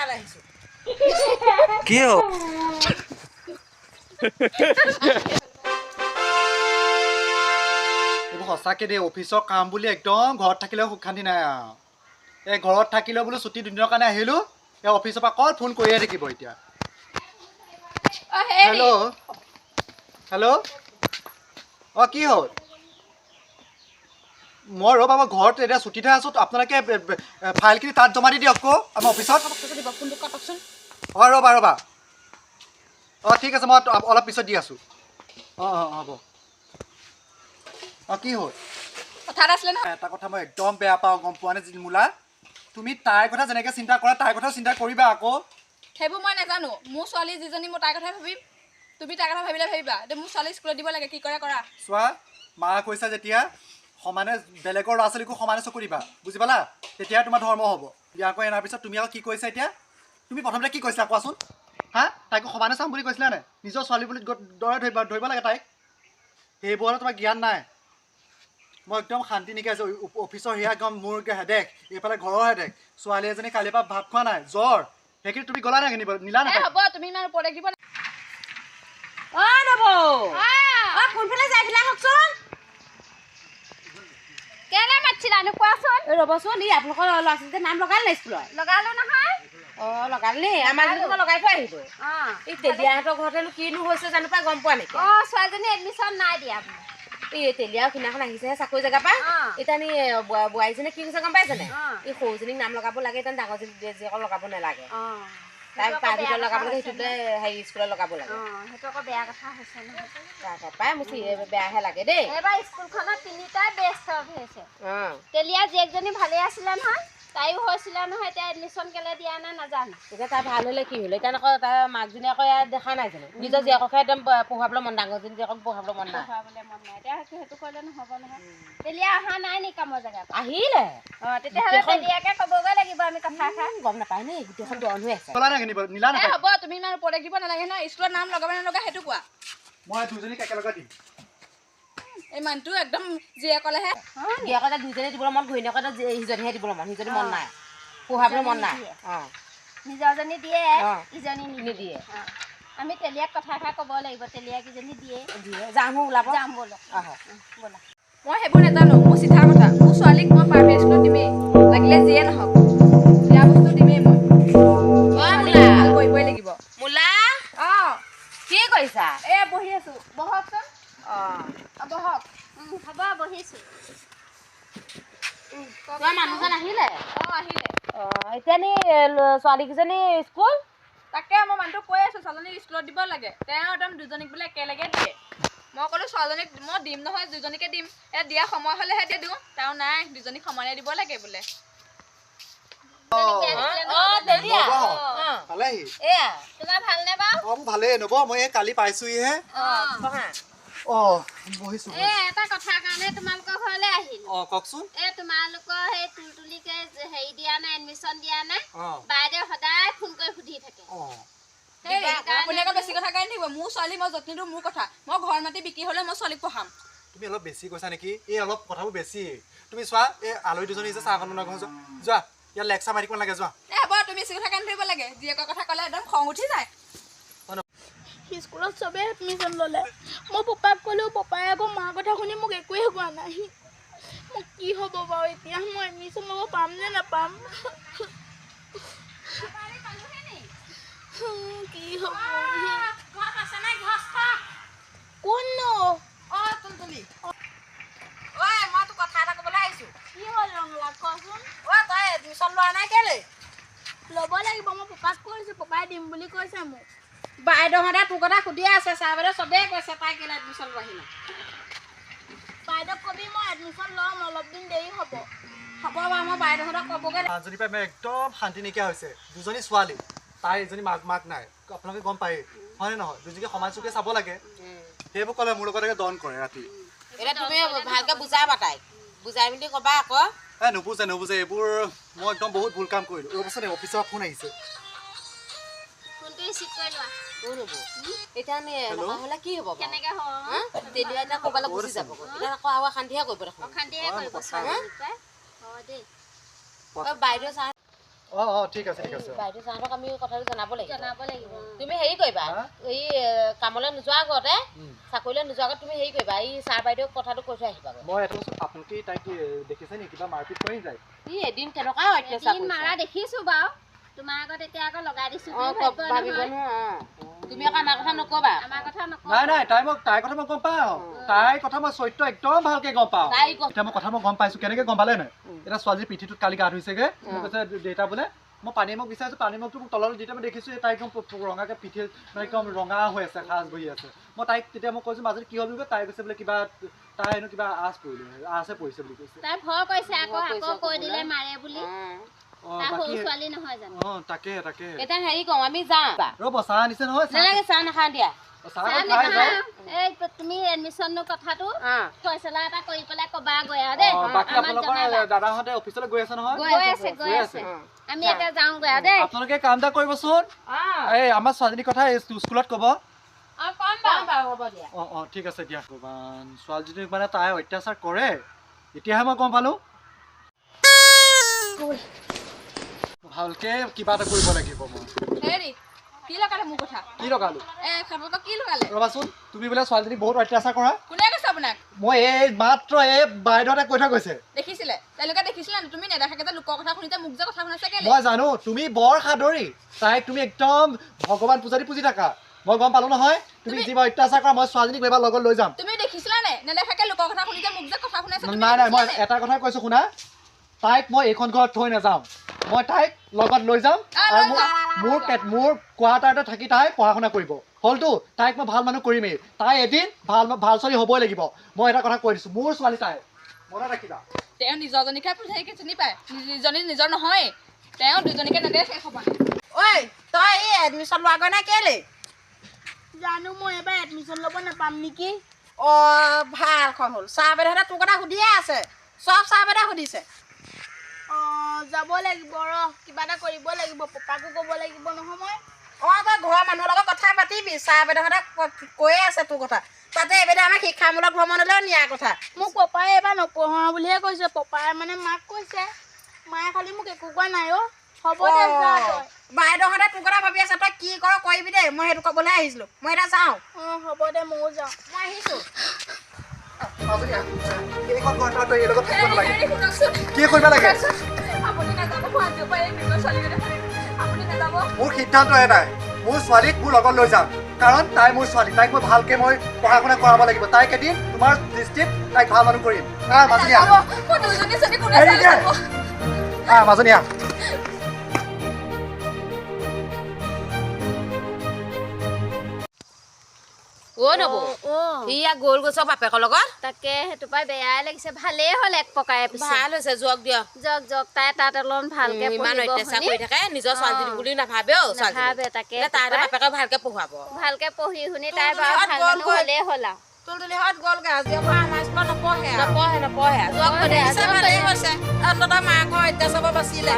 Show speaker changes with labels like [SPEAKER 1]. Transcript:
[SPEAKER 1] ইয়ালৈ আহিছো
[SPEAKER 2] কি হ'ল
[SPEAKER 3] এইবোৰ সঁচাকে দেই অফিচৰ কাম বুলি একদম ঘৰত থাকিলেও সুখ শান্তি নাই আৰু এই ঘৰত থাকিলেও বোলো ছুটি দুদিনৰ কাৰণে আহিলোঁ এই অফিচৰ পৰা কল ফোন কৰিয়ে থাকিব এতিয়া হেল্ল' হেল্ল' অঁ কি হ'ল মই ৰ'বা মই ঘৰত এতিয়া ছুটিতহে আছোঁ আপোনালোকে ফাইলখিনি তাত জমা দি দিয়ক আকৌ আমাৰ অফিচত অঁ ৰ'বা ৰ'বা অঁ ঠিক আছে মই অলপ পিছত দি আছোঁ অঁ অঁ হ'ব অঁ কি হ'ল
[SPEAKER 1] কথা এটা আছিলে নহয়
[SPEAKER 3] এটা কথা মই একদম বেয়া পাওঁ গম পোৱা নে জিলমূলা তুমি তাইৰ কথা যেনেকৈ চিন্তা কৰা তাইৰ কথাও চিন্তা কৰিবা আকৌ
[SPEAKER 1] সেইবোৰ মই নাজানো মোৰ ছোৱালী যিজনী মই তাইৰ কথাই ভাবিম তুমি তাইৰ কথা ভাবিলে ভাবিবা এতিয়া মোৰ ছোৱালী স্কুলত দিব লাগে কি কৰে কৰা
[SPEAKER 3] চোৱা মা কৈছা যেতিয়া সমানে বেলেগৰ ল'ৰা ছোৱালীকো সমানে চকু দিবা বুজি পালা তেতিয়াহে তোমাৰ ধৰ্ম হ'ব বিয়া কৰি অনাৰ পিছত তুমি আকৌ কি কৈছা এতিয়া তুমি প্ৰথমতে কি কৈছিলা কোৱাচোন হা তাইকো সমানে চাম বুলি কৈছিলা নে নিজৰ ছোৱালী বুলি দৰে ধৰিব লাগে তাইক সেইবোৰৰ তোমাৰ জ্ঞান নাই মই একদম শান্তি নাইকিয়া আছোঁ অফিচৰ সেয়া একদম মোৰ হেডেক এইফালে ঘৰৰ হেডেক ছোৱালী এজনী কালিৰ পৰা ভাত খোৱা নাই জ্বৰ সেইখিনি তুমি গ'লা নাই নিব নিলা নাই
[SPEAKER 1] হ'ব তুমি ইমান ওপৰত দিব
[SPEAKER 4] অ' নবৌ অ' কোনফালে যাই পেলাই কওকচোন
[SPEAKER 5] কেলে মাতিছিলানো কোৱাচোন
[SPEAKER 4] ৰ'বচোন ই আপোনালোকৰ ল'ৰা ছোৱালীতে নাম লগালে নাই স্কুলত
[SPEAKER 5] লগালো নহয়
[SPEAKER 4] অ' লগালে নি আমাৰ যদি লগাই থৈ আহিব এই তেলিয়াহঁতৰ ঘৰতেনো কিনো হৈছে জানো পাই গম পোৱা নেকি
[SPEAKER 5] ছোৱালীজনী এডমিশ্যন নাই দিয়া
[SPEAKER 4] এই তেলিয়াও সিদিনাখন আহিছেহে চাকৰি জেগা পৰা এতিয়া নি বোৱাৰীজনী কি কৈছে গম পাইছেনে এই সৰুজনীক নাম লগাব লাগে এতিয়া ডাঙৰজনী জীয়েকক লগাব নালাগে তাইক তাৰ ভিতৰত লগাব লাগে সেইটোতে হেৰি স্কুলত লগাব লাগে
[SPEAKER 5] সেইটো আকৌ বেয়া কথা হৈছে নহয়
[SPEAKER 4] পাই মোৰ বেয়াহে লাগে দেই
[SPEAKER 5] এইবাৰ স্কুলখনত তিনিটাই বেষ্ট হৈছে তেলীয়া জীয়েকজনী ভালে আছিলে নহয় তাইও হৈছিলে নহয় এতিয়া এডমিশ্যন কেলে দিয়া নাই নাজানো
[SPEAKER 4] এতিয়া তাই ভাল হ'লে কি হ'ল এতিয়া আকৌ তাই মাকজনী আকৌ ইয়াত দেখা নাই জানো নিজৰ জীয়েককহে একদম পঢ়াবলৈ মন ডাঙৰজনী জীয়েকক পঢ়াবলৈ মন নাই
[SPEAKER 5] এতিয়া সেইটো কৰিলে নহ'ব নহয় তেলীয়া অহা নাই নি কামৰ জেগাত
[SPEAKER 4] আহিলে
[SPEAKER 5] তেতিয়াহ'লে তেলীয়াকে ক'বগৈ লাগিব আমি কথা এষাৰ
[SPEAKER 4] গম নাপায় নে গোটেইখন দন হৈ আছে
[SPEAKER 3] গ'লা নাই নিব নিলা নাই
[SPEAKER 1] হ'ব তুমি ইমান ওপৰত দিব নালাগে নহয় স্কুলত নাম লগাব নলগা সেইটো কোৱা
[SPEAKER 3] মই দুজনীক একেলগে দিম
[SPEAKER 1] এই মানুহটো একদম জীয়ে ক'লেহে
[SPEAKER 4] জীয়েকতে দুইজনী দিবলৈ মন ঘৈণীয়েকতে সিজনীহে দিবলৈ মন সিজনী মন নাই পঢ়াবলৈ মন নাই
[SPEAKER 5] নিজৰজনী দিয়ে ইজনী
[SPEAKER 4] নিদিয়ে
[SPEAKER 5] আমি তেলীয়াক কথা এষাৰ ক'ব লাগিব তেলীয়াকেইজনী দিয়ে
[SPEAKER 4] যাম ওলাব
[SPEAKER 5] যাম ব'লক
[SPEAKER 1] ব'লা মই সেইবোৰ নাজানো মোৰ চিধা কথা মোৰ ছোৱালীক মই প্ৰাইভেট স্কুলত দিমেই লাগিলে যিয়ে নহওক দিয়া বস্তু দিমেই মই ভাল কৰিবই লাগিব
[SPEAKER 4] মোলা
[SPEAKER 1] অঁ
[SPEAKER 4] কি কৰিছা
[SPEAKER 1] এই বহি আছোঁ বহকচোন বহক
[SPEAKER 5] হ'ব বহিছোঁ
[SPEAKER 4] তোমাৰ মানুহজন আহিলে
[SPEAKER 1] আহিলে
[SPEAKER 4] এতিয়া নি ছোৱালীকেইজনী স্কুল
[SPEAKER 1] তাকে মই মানুহটোক কৈ আছোঁ ছোৱালীজনীক স্কুলত দিব লাগে তেওঁ একদম দুজনীক বোলে একেলগে দিয়ে মই ক'লোঁ ছোৱালীজনীক মই দিম নহয় দুজনীকে দিম এতিয়া দিয়া সময় হ'লেহে দিয়ে দিওঁ তেওঁ নাই দুজনীক সমানে দিব লাগে বোলে
[SPEAKER 5] তোমাৰ ভালনে বাৰু
[SPEAKER 3] ভালেই নব মই কালি পাইছোহিহে বহিছো
[SPEAKER 5] এটা কথাৰ কাৰণে তোমালোকৰ ঘৰলৈ আহিল
[SPEAKER 3] কওকচোন
[SPEAKER 5] তোমালোকৰ সেই তুলতুলিকে হেৰি দিয়া নাই এডমিশ্যন দিয়া নাই বাইদেউ সদায় ফোন কৰি সুধি থাকে
[SPEAKER 1] আপুনি আকৌ বেছি কথা গাই থাকিব মোৰ ছোৱালী মই যত্ন দিওঁ মোৰ কথা মই ঘৰ মাটি বিক্ৰী হ'লে মই ছোৱালীক পঢ়াম
[SPEAKER 3] তুমি অলপ বেছি কৈছা নেকি এই অলপ কথাবোৰ বেছি তুমি চোৱা এই আলহী দুজনী যে চাহ অকণ ঘৰ যোৱা ইয়াত লেকচাৰ মাৰি দিব লাগে যোৱা
[SPEAKER 1] হ'ব তুমি বেছি কথা গাই থাকিব লাগে জীয়েকৰ কথা ক'লে একদম খং উঠি যায়
[SPEAKER 6] স্কুলত চবেই এডমিশ্যন ল'লে মই পপাক ক'লেও পপাই আকৌ মাৰ কথা শুনি মোক একোৱে কোৱা নাই মোক কি হ'ব বাৰু এতিয়া মই এডমিশ্যন ল'ব পাম নে নাপাম কি হ'ব কোননো
[SPEAKER 1] মই তোক কথা এটা ক'বলৈ আহিছোঁ
[SPEAKER 6] কি হ'ল ৰঙলা কচোন
[SPEAKER 1] তই এডমিশ্যন লোৱা নাই কেলৈ
[SPEAKER 6] ল'ব লাগিব মই পপাক কৈছোঁ পপাই দিম বুলি কৈছে মোক
[SPEAKER 1] বাইদেউহঁতে তোৰ কথা সুধিয়ে আছে ছাৰ বাইদেউ চবেই কৈছে তাই কেলৈ এডমিশ্যন লোৱাহি নাই
[SPEAKER 6] বাইদেউক কবি মই এডমিশ্যন ল'ম অলপ দিন দেৰি হ'ব
[SPEAKER 1] বাৰু মই বাইদেউহঁতক ক'বগৈ
[SPEAKER 3] যদি পাই একদম শান্তি নাইকিয়া হৈছে দুজনী ছোৱালী তাই এজনী মাক নাই আপোনালোকে গম পায়েই হয়নে নহয় দুজনীকে সমান চকুৰে চাব লাগে সেইবোৰ ক'লে মোৰ লগতে দন কৰে ৰাতি
[SPEAKER 4] এতিয়া তুমি ভালকে বুজাবা তাইক বুজাই মেলি ক'বা আকৌ
[SPEAKER 3] নুবুজে এইবোৰ মই একদম বহুত ভুল কাম কৰিলোঁ ৰ'বচোন অফিচৰ পৰা ফোন আহিছে
[SPEAKER 5] ফোনটো ৰিচিভ কৰি লোৱা
[SPEAKER 4] এতিয়া নহ'লে কি হ'ব
[SPEAKER 5] কেনেকৈ হ'ব
[SPEAKER 4] তেলিয়া এতিয়া ক'ৰবালৈ গুচি যাব এতিয়া আকৌ আৰু অশান্তিহে কৰিব দেখোন
[SPEAKER 5] অশান্তিহে কৰিব দেই
[SPEAKER 4] বাইদেউ চাহ
[SPEAKER 3] ঠিক আছে ঠিক আছে
[SPEAKER 4] বাইদেউ চাহঁতক আমি কথাটো জনাব লাগিব
[SPEAKER 5] জনাব লাগিব
[SPEAKER 4] তুমি হেৰি কৰিবা
[SPEAKER 3] হা?
[SPEAKER 4] এই কামলৈ নোযোৱাৰ আগতে চাকৰিলৈ নোযোৱাৰ আগত তুমি হেৰি কৰিবা এই ছাৰ বাইদেউক কথাটো কৈ থৈ আহিবা
[SPEAKER 3] মই এটা বস্তু আপোনালোকে তাইক দেখিছে নেকি কিবা মাৰপিট কৰি যায়
[SPEAKER 4] ই এদিন কেনেকুৱা অত্যাচাৰ
[SPEAKER 5] এদিন মাৰা দেখিছো বাৰু তোমাৰ আগত এতিয়া আকৌ লগাই দিছো
[SPEAKER 4] ভাবিব নহয় তুমি আকৌ আমাৰ কথা নকবা
[SPEAKER 5] আমাৰ কথা নকওঁ
[SPEAKER 3] নাই তাইৰ কথা মই গম পাওঁ তাইৰ কথা মই চৰিত্ৰ একদম ভালকে গম পাওঁ
[SPEAKER 4] তাই
[SPEAKER 3] এতিয়া মই কথা মই গম পাইছো কেনেকে গম পালে নাই এটা ছোৱালীৰ পিঠিটোত কালি গা ধুইছেগে মোক কৈছে দেউতা বোলে মই পানী মোক বিচাৰিছো পানী মুখটো মোক তললৈ যেতিয়া মই দেখিছো তাই একদম ৰঙাকে পিঠি মানে একদম ৰঙা হৈ আছে সাজ বহি আছে মই তাইক তেতিয়া মই কৈছো মাজত কি হ'ল বুলি তাই কৈছে বোলে কিবা তাই হেনো কিবা আঁচে পৰিছে বুলি কৈছে
[SPEAKER 5] তাই ভয় কৰিছে আকৌ কৈ দিলে মাৰে বুলি তাই সৰু ছোৱালী নহয় জানো
[SPEAKER 3] তাকে
[SPEAKER 4] এতিয়া হেৰি কওঁ আমি যাওঁ
[SPEAKER 3] ৰ'ব চাহ আনিছে নহয়
[SPEAKER 4] নালাগে চাহ নাখাওঁ দিয়া
[SPEAKER 3] চাহ খাই যাওঁ
[SPEAKER 5] এই তুমি এডমিশ্যনৰ কথাটো ফয়চলা এটা কৰি পেলাই কবা গৈ আৰু দেই
[SPEAKER 3] বাকী আপোনালোকৰ দাদাহঁতে অফিচলৈ গৈ আছে নহয়
[SPEAKER 5] গৈ আছে আমি এতিয়া যাওঁ গৈ আৰু দেই
[SPEAKER 3] আপোনালোকে কাম এটা কৰিবচোন এই আমাৰ ছোৱালীজনীৰ কথা স্কুলত ক'ব
[SPEAKER 4] হ'ব দিয়া
[SPEAKER 3] ঠিক আছে দিয়া ভগৱান ছোৱালীজনীক মানে তাই অত্যাচাৰ কৰে এতিয়াহে মই গম পালো ভালকে কিবা এটা কৰিব লাগিব মই
[SPEAKER 1] হেৰি কি লগালে মোৰ কথা
[SPEAKER 3] কি লগালো
[SPEAKER 1] খাবলৈ কি লগালে
[SPEAKER 3] ৰ'বাচোন তুমি বোলে ছোৱালীজনী বহুত অত্যাচাৰ কৰা
[SPEAKER 1] কোনে কৈছে আপোনাক
[SPEAKER 3] মই এই মাত্ৰ এই বাইদেউহঁতে কৈ থৈ গৈছে
[SPEAKER 1] দেখিছিলে তেওঁলোকে দেখিছিলে নে তুমি নেদেখাকে যে লোকৰ কথা শুনিছে মোক যে কথা শুনাইছে কেলে
[SPEAKER 3] মই জানো তুমি বৰ সাদৰী তাইক তুমি একদম ভগৱান পূজাৰী পুজি থাকা মই গম পালো নহয় তুমি যিবা অত্যাচাৰ কৰা মই ছোৱালীজনীক এবাৰ লগত লৈ যাম
[SPEAKER 1] তুমি দেখিছিলা নে নেদেখাকে লোকৰ কথা শুনিছে মোক যে কথা শুনাইছে
[SPEAKER 3] নাই মই এটা কথাই কৈছো শুনা তাইক মই এইখন ঘৰত থৈ নাযাওঁ মই তাইক লগত লৈ যাম আৰু মোৰ কোৱাৰ্টাৰতে থাকি তাই পঢ়া শুনা কৰিব হ'লতো তাইক মই ভাল মানুহ কৰিমেই তাই এদিন ভাল ছোৱালী হ'বই লাগিব মই এটা কথা কৈ দিছোঁ মোৰ ছোৱালী তাই মনত ৰাখিবা
[SPEAKER 1] তেওঁ নিজৰজনীকে পুজাৰীকে চিনি পায় নিজনী নিজৰ নহয় তেওঁ দুজনীকে নেদেখে সমান
[SPEAKER 4] ঐ তই এই এডমিশ্যন লোৱাগৈ নাই কেলে
[SPEAKER 6] জানো মই এবাৰ এডমিশ্যন ল'ব নাপাম নেকি
[SPEAKER 4] ভাল খন হ'ল ছাৰ বাইদেউহঁতে তোৰ কথা সুধিয়ে আছে চব ছাৰ বাইদেউ সুধিছে
[SPEAKER 6] যাব লাগিব কিবা এটা কৰিব লাগিব পাপাকো ক'ব লাগিব নহয় মই
[SPEAKER 4] তই ঘৰৰ মানুহৰ লগত কথা পাতিবি ছাৰ বাইদেউহঁতে কৈয়ে আছে তোৰ কথা তাতে এইবেদে আমাৰ শিক্ষামূলক ভ্ৰমণলৈও নিয়াৰ কথা
[SPEAKER 6] মোক পাপাই এবাৰ নপঢ়া বুলিহে কৈছে পাপাই মানে মাক কৈছে মায়ে খালি মোক একো কোৱা নাই হ'ব দে যা তই
[SPEAKER 4] বাইদেউহঁতে তোৰ কথা ভাবি আছে তই কি কৰ কৰিবি দেই মই সেইটো ক'বলৈ আহিছিলোঁ মই এতিয়া যাওঁ
[SPEAKER 6] হ'ব দে ময়ো যাওঁ
[SPEAKER 4] মই আহিছোঁ
[SPEAKER 3] কি কৰিব লাগে মোৰ সিদ্ধান্ত এটাই মোৰ ছোৱালীক মোৰ লগত লৈ যাম কাৰণ তাই মোৰ ছোৱালী তাইক মই ভালকে মই পঢ়া শুনা কৰাব লাগিব তাইক এদিন তোমাৰ দৃষ্টিত তাইক ভাল মানুহ কৰিম মাজনী
[SPEAKER 4] নবৌ ইয়া গ'ল গৈছ বাপেকৰ লগত
[SPEAKER 5] তাকে সেইটো পাই বেয়াই লাগিছে ভালেই হ'ল এক প্ৰকাৰে
[SPEAKER 4] ভাল হৈছে যোৱাক দিয়
[SPEAKER 5] জক তাই তাত অলপমান ভালকে
[SPEAKER 4] ইমান অত্যাচাৰ কৰি থাকে নিজৰ ছোৱালীজনী বুলি নাভাবে
[SPEAKER 5] তাকে
[SPEAKER 4] তাই বাপেকক ভালকে পঢ়ুৱাব
[SPEAKER 5] ভালকে পঢ়ি শুনি তাই বাৰু ভাল মানুহ হ'লেই হ'ল আৰু
[SPEAKER 4] তুলতুলিহঁত গ'লগৈ আজিৰ পৰা আমাৰ স্কুলত নপঢ়ে যোৱাক ভালেই হৈছে অন্ততঃ মাকৰ অত্যাচাৰ বাচিলে